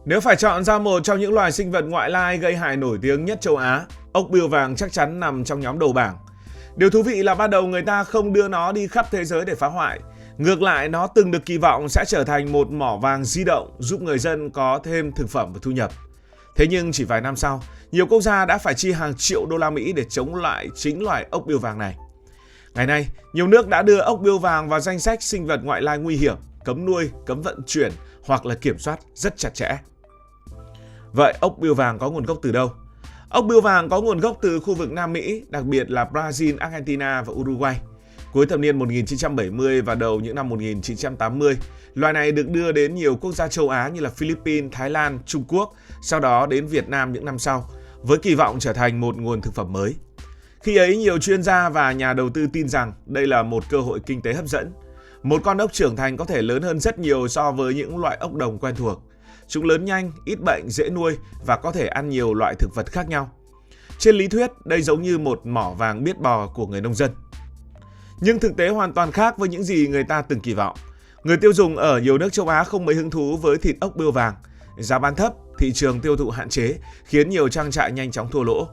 Nếu phải chọn ra một trong những loài sinh vật ngoại lai gây hại nổi tiếng nhất châu Á, ốc bươu vàng chắc chắn nằm trong nhóm đầu bảng. Điều thú vị là ban đầu người ta không đưa nó đi khắp thế giới để phá hoại. Ngược lại, nó từng được kỳ vọng sẽ trở thành một mỏ vàng di động giúp người dân có thêm thực phẩm và thu nhập. Thế nhưng chỉ vài năm sau, nhiều quốc gia đã phải chi hàng triệu đô la Mỹ để chống lại chính loài ốc bươu vàng này. Ngày nay, nhiều nước đã đưa ốc bươu vàng vào danh sách sinh vật ngoại lai nguy hiểm, cấm nuôi, cấm vận chuyển hoặc là kiểm soát rất chặt chẽ. Vậy ốc bươu vàng có nguồn gốc từ đâu? Ốc bươu vàng có nguồn gốc từ khu vực Nam Mỹ, đặc biệt là Brazil, Argentina và Uruguay. Cuối thập niên 1970 và đầu những năm 1980, loài này được đưa đến nhiều quốc gia châu Á như là Philippines, Thái Lan, Trung Quốc, sau đó đến Việt Nam những năm sau, với kỳ vọng trở thành một nguồn thực phẩm mới. Khi ấy, nhiều chuyên gia và nhà đầu tư tin rằng đây là một cơ hội kinh tế hấp dẫn. Một con ốc trưởng thành có thể lớn hơn rất nhiều so với những loại ốc đồng quen thuộc. Chúng lớn nhanh, ít bệnh, dễ nuôi và có thể ăn nhiều loại thực vật khác nhau. Trên lý thuyết, đây giống như một mỏ vàng biết bò của người nông dân. Nhưng thực tế hoàn toàn khác với những gì người ta từng kỳ vọng. Người tiêu dùng ở nhiều nước châu Á không mấy hứng thú với thịt ốc bươu vàng. Giá bán thấp, thị trường tiêu thụ hạn chế, khiến nhiều trang trại nhanh chóng thua lỗ.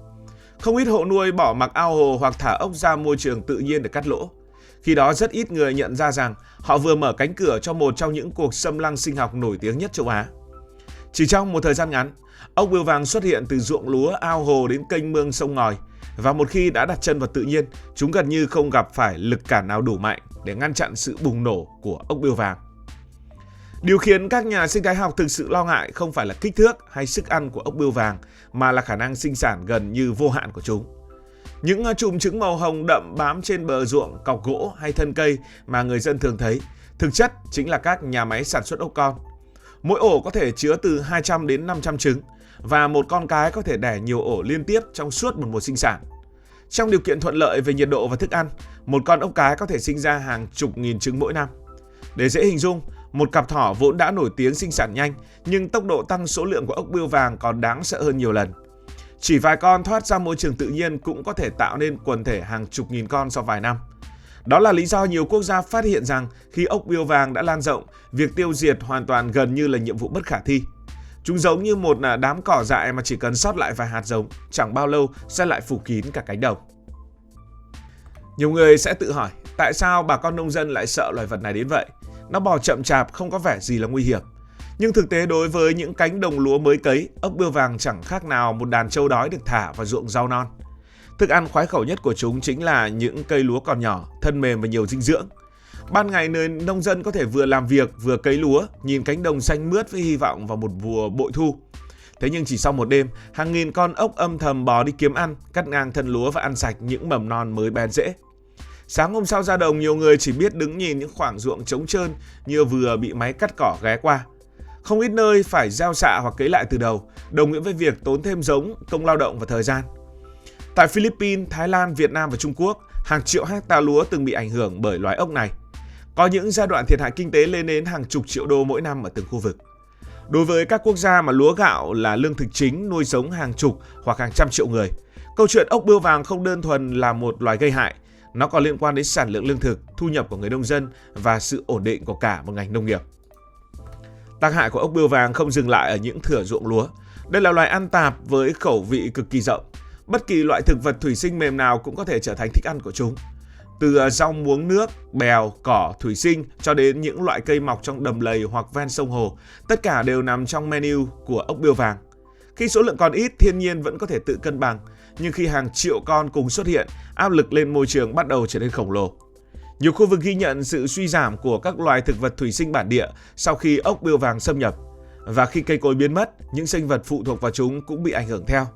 Không ít hộ nuôi bỏ mặc ao hồ hoặc thả ốc ra môi trường tự nhiên để cắt lỗ. Khi đó rất ít người nhận ra rằng họ vừa mở cánh cửa cho một trong những cuộc xâm lăng sinh học nổi tiếng nhất châu Á. Chỉ trong một thời gian ngắn, ốc bươu vàng xuất hiện từ ruộng lúa, ao hồ đến kênh mương sông ngòi. Và một khi đã đặt chân vào tự nhiên, chúng gần như không gặp phải lực cản nào đủ mạnh để ngăn chặn sự bùng nổ của ốc bươu vàng. Điều khiến các nhà sinh thái học thực sự lo ngại không phải là kích thước hay sức ăn của ốc bươu vàng, mà là khả năng sinh sản gần như vô hạn của chúng. Những chùm trứng màu hồng đậm bám trên bờ ruộng, cọc gỗ hay thân cây mà người dân thường thấy, thực chất chính là các nhà máy sản xuất ốc con. Mỗi ổ có thể chứa từ 200 đến 500 trứng, và một con cái có thể đẻ nhiều ổ liên tiếp trong suốt một mùa sinh sản. Trong điều kiện thuận lợi về nhiệt độ và thức ăn, một con ốc cái có thể sinh ra hàng chục nghìn trứng mỗi năm. Để dễ hình dung, một cặp thỏ vốn đã nổi tiếng sinh sản nhanh, nhưng tốc độ tăng số lượng của ốc bươu vàng còn đáng sợ hơn nhiều lần. Chỉ vài con thoát ra môi trường tự nhiên cũng có thể tạo nên quần thể hàng chục nghìn con sau vài năm. Đó là lý do nhiều quốc gia phát hiện rằng khi ốc bươu vàng đã lan rộng, việc tiêu diệt hoàn toàn gần như là nhiệm vụ bất khả thi. Chúng giống như một đám cỏ dại mà chỉ cần sót lại vài hạt giống, chẳng bao lâu sẽ lại phủ kín cả cánh đồng. Nhiều người sẽ tự hỏi, tại sao bà con nông dân lại sợ loài vật này đến vậy? Nó bò chậm chạp, không có vẻ gì là nguy hiểm. Nhưng thực tế đối với những cánh đồng lúa mới cấy, ốc bươu vàng chẳng khác nào một đàn trâu đói được thả vào ruộng rau non. Thức ăn khoái khẩu nhất của chúng chính là những cây lúa còn nhỏ, thân mềm và nhiều dinh dưỡng. Ban ngày nơi nông dân có thể vừa làm việc vừa cấy lúa, nhìn cánh đồng xanh mướt với hy vọng vào một mùa bội thu. Thế nhưng chỉ sau một đêm, hàng nghìn con ốc âm thầm bò đi kiếm ăn, cắt ngang thân lúa và ăn sạch những mầm non mới bén rễ. Sáng hôm sau ra đồng, nhiều người chỉ biết đứng nhìn những khoảng ruộng trống trơn như vừa bị máy cắt cỏ ghé qua. Không ít nơi phải gieo xạ hoặc cấy lại từ đầu, đồng nghĩa với việc tốn thêm giống, công lao động và thời gian. Tại Philippines, Thái Lan, Việt Nam và Trung Quốc, hàng triệu hecta lúa từng bị ảnh hưởng bởi loài ốc này. Có những giai đoạn thiệt hại kinh tế lên đến hàng chục triệu đô mỗi năm ở từng khu vực. Đối với các quốc gia mà lúa gạo là lương thực chính nuôi sống hàng chục hoặc hàng trăm triệu người, câu chuyện ốc bươu vàng không đơn thuần là một loài gây hại, nó còn liên quan đến sản lượng lương thực, thu nhập của người nông dân và sự ổn định của cả một ngành nông nghiệp. Tác hại của ốc bươu vàng không dừng lại ở những thửa ruộng lúa. Đây là loài ăn tạp với khẩu vị cực kỳ rộng. Bất kỳ loại thực vật thủy sinh mềm nào cũng có thể trở thành thức ăn của chúng. Từ rau muống nước, bèo, cỏ, thủy sinh cho đến những loại cây mọc trong đầm lầy hoặc ven sông hồ, tất cả đều nằm trong menu của ốc bươu vàng. Khi số lượng còn ít, thiên nhiên vẫn có thể tự cân bằng, nhưng khi hàng triệu con cùng xuất hiện, áp lực lên môi trường bắt đầu trở nên khổng lồ. Nhiều khu vực ghi nhận sự suy giảm của các loài thực vật thủy sinh bản địa sau khi ốc bươu vàng xâm nhập. Và khi cây cối biến mất, những sinh vật phụ thuộc vào chúng cũng bị ảnh hưởng theo.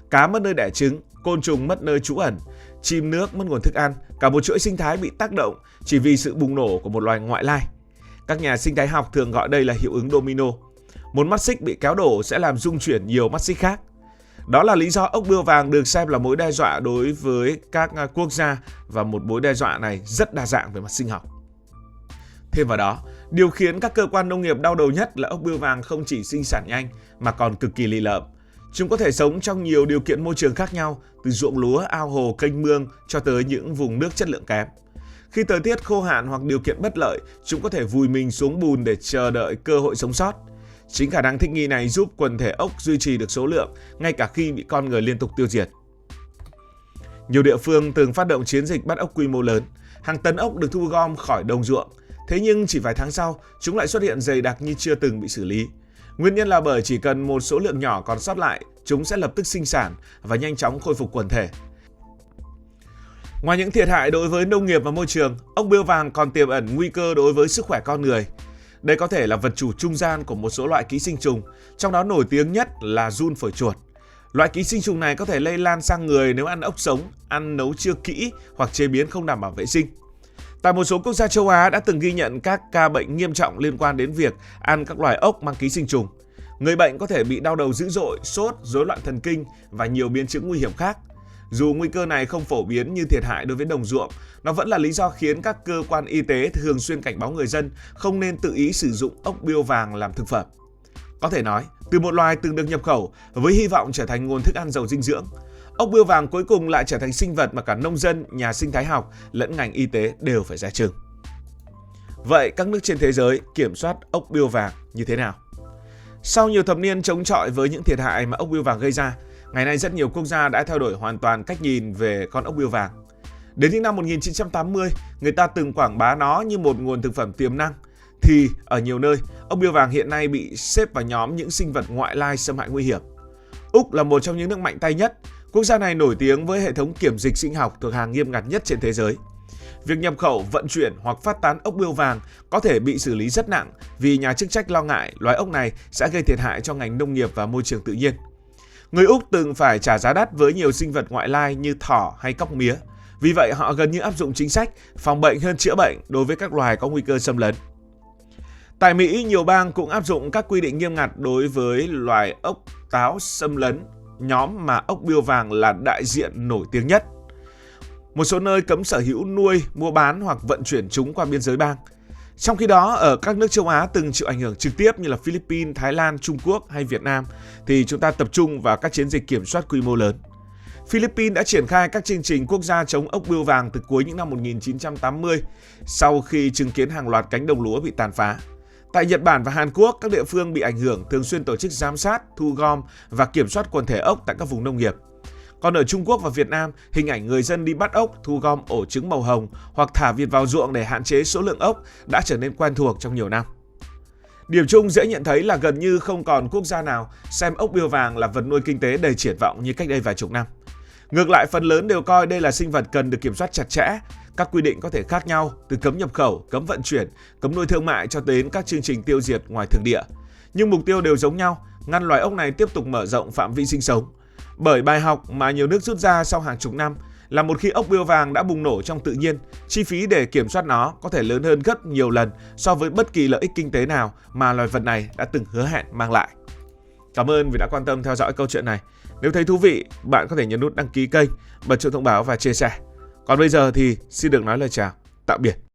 Cá mất nơi đẻ trứng, côn trùng mất nơi trú ẩn, chim nước mất nguồn thức ăn, cả một chuỗi sinh thái bị tác động chỉ vì sự bùng nổ của một loài ngoại lai. Các nhà sinh thái học thường gọi đây là hiệu ứng domino. Một mắt xích bị kéo đổ sẽ làm rung chuyển nhiều mắt xích khác. Đó là lý do ốc bươu vàng được xem là mối đe dọa đối với các quốc gia, và một mối đe dọa này rất đa dạng về mặt sinh học. Thêm vào đó, điều khiến các cơ quan nông nghiệp đau đầu nhất là ốc bươu vàng không chỉ sinh sản nhanh mà còn cực kỳ lì lợm. Chúng có thể sống trong nhiều điều kiện môi trường khác nhau, từ ruộng lúa, ao hồ, kênh mương cho tới những vùng nước chất lượng kém. Khi thời tiết khô hạn hoặc điều kiện bất lợi, chúng có thể vùi mình xuống bùn để chờ đợi cơ hội sống sót. Chính khả năng thích nghi này giúp quần thể ốc duy trì được số lượng ngay cả khi bị con người liên tục tiêu diệt. Nhiều địa phương từng phát động chiến dịch bắt ốc quy mô lớn, hàng tấn ốc được thu gom khỏi đồng ruộng. Thế nhưng chỉ vài tháng sau, chúng lại xuất hiện dày đặc như chưa từng bị xử lý. Nguyên nhân là bởi chỉ cần một số lượng nhỏ còn sót lại, chúng sẽ lập tức sinh sản và nhanh chóng khôi phục quần thể. Ngoài những thiệt hại đối với nông nghiệp và môi trường, ốc bươu vàng còn tiềm ẩn nguy cơ đối với sức khỏe con người. Đây có thể là vật chủ trung gian của một số loại ký sinh trùng, trong đó nổi tiếng nhất là giun phổi chuột. Loại ký sinh trùng này có thể lây lan sang người nếu ăn ốc sống, ăn nấu chưa kỹ hoặc chế biến không đảm bảo vệ sinh. Tại một số quốc gia châu Á đã từng ghi nhận các ca bệnh nghiêm trọng liên quan đến việc ăn các loài ốc mang ký sinh trùng. Người bệnh có thể bị đau đầu dữ dội, sốt, rối loạn thần kinh và nhiều biến chứng nguy hiểm khác. Dù nguy cơ này không phổ biến như thiệt hại đối với đồng ruộng, nó vẫn là lý do khiến các cơ quan y tế thường xuyên cảnh báo người dân không nên tự ý sử dụng ốc bươu vàng làm thực phẩm. Có thể nói, từ một loài từng được nhập khẩu với hy vọng trở thành nguồn thức ăn giàu dinh dưỡng, ốc bươu vàng cuối cùng lại trở thành sinh vật mà cả nông dân, nhà sinh thái học lẫn ngành y tế đều phải dè chừng. Vậy các nước trên thế giới kiểm soát ốc bươu vàng như thế nào? Sau nhiều thập niên chống chọi với những thiệt hại mà ốc bươu vàng gây ra, ngày nay rất nhiều quốc gia đã thay đổi hoàn toàn cách nhìn về con ốc bươu vàng. Đến những năm 1980, người ta từng quảng bá nó như một nguồn thực phẩm tiềm năng, thì ở nhiều nơi, ốc bươu vàng hiện nay bị xếp vào nhóm những sinh vật ngoại lai xâm hại nguy hiểm. Úc là một trong những nước mạnh tay nhất. Quốc gia này nổi tiếng với hệ thống kiểm dịch sinh học thuộc hàng nghiêm ngặt nhất trên thế giới. Việc nhập khẩu, vận chuyển hoặc phát tán ốc bươu vàng có thể bị xử lý rất nặng vì nhà chức trách lo ngại loài ốc này sẽ gây thiệt hại cho ngành nông nghiệp và môi trường tự nhiên. Người Úc từng phải trả giá đắt với nhiều sinh vật ngoại lai như thỏ hay cóc mía. Vì vậy họ gần như áp dụng chính sách phòng bệnh hơn chữa bệnh đối với các loài có nguy cơ xâm lấn. Tại Mỹ, nhiều bang cũng áp dụng các quy định nghiêm ngặt đối với loài ốc táo xâm lấn, nhóm mà ốc bươu vàng là đại diện nổi tiếng nhất. Một số nơi cấm sở hữu, nuôi, mua bán hoặc vận chuyển chúng qua biên giới bang. Trong khi đó, ở các nước châu Á từng chịu ảnh hưởng trực tiếp như là Philippines, Thái Lan, Trung Quốc hay Việt Nam thì chúng ta tập trung vào các chiến dịch kiểm soát quy mô lớn. Philippines đã triển khai các chương trình quốc gia chống ốc bươu vàng từ cuối những năm 1980 sau khi chứng kiến hàng loạt cánh đồng lúa bị tàn phá. Tại Nhật Bản và Hàn Quốc, các địa phương bị ảnh hưởng thường xuyên tổ chức giám sát, thu gom và kiểm soát quần thể ốc tại các vùng nông nghiệp. Còn ở Trung Quốc và Việt Nam, hình ảnh người dân đi bắt ốc, thu gom ổ trứng màu hồng hoặc thả vịt vào ruộng để hạn chế số lượng ốc đã trở nên quen thuộc trong nhiều năm. Điểm chung dễ nhận thấy là gần như không còn quốc gia nào xem ốc bươu vàng là vật nuôi kinh tế đầy triển vọng như cách đây vài chục năm. Ngược lại, phần lớn đều coi đây là sinh vật cần được kiểm soát chặt chẽ. Các quy định có thể khác nhau, từ cấm nhập khẩu, cấm vận chuyển, cấm nuôi thương mại cho đến các chương trình tiêu diệt ngoài thực địa. Nhưng mục tiêu đều giống nhau, ngăn loài ốc này tiếp tục mở rộng phạm vi sinh sống. Bởi bài học mà nhiều nước rút ra sau hàng chục năm là một khi ốc bươu vàng đã bùng nổ trong tự nhiên, chi phí để kiểm soát nó có thể lớn hơn gấp nhiều lần so với bất kỳ lợi ích kinh tế nào mà loài vật này đã từng hứa hẹn mang lại. Cảm ơn vì đã quan tâm theo dõi câu chuyện này. Nếu thấy thú vị, bạn có thể nhấn nút đăng ký kênh, bật chuông thông báo và chia sẻ. Còn bây giờ thì xin được nói lời chào, tạm biệt.